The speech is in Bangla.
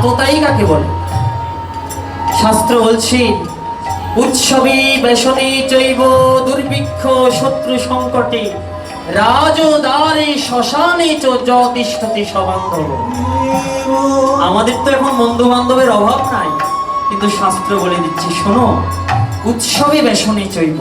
আততায়ী কাকে বলে? শাস্ত্র বলছি উৎসবী বেশনে চৈব দুর্ভিক্ষ শত্রু সংকটে রাজদ্বারে শ্মশানে চ যতিষ্ঠতি সবান্ধব। আমাদের তো এখন বন্ধু বান্ধবের অভাব নাই, কিন্তু শাস্ত্র বলে দিচ্ছে শোনো, উৎসবে বেশনে চৈব,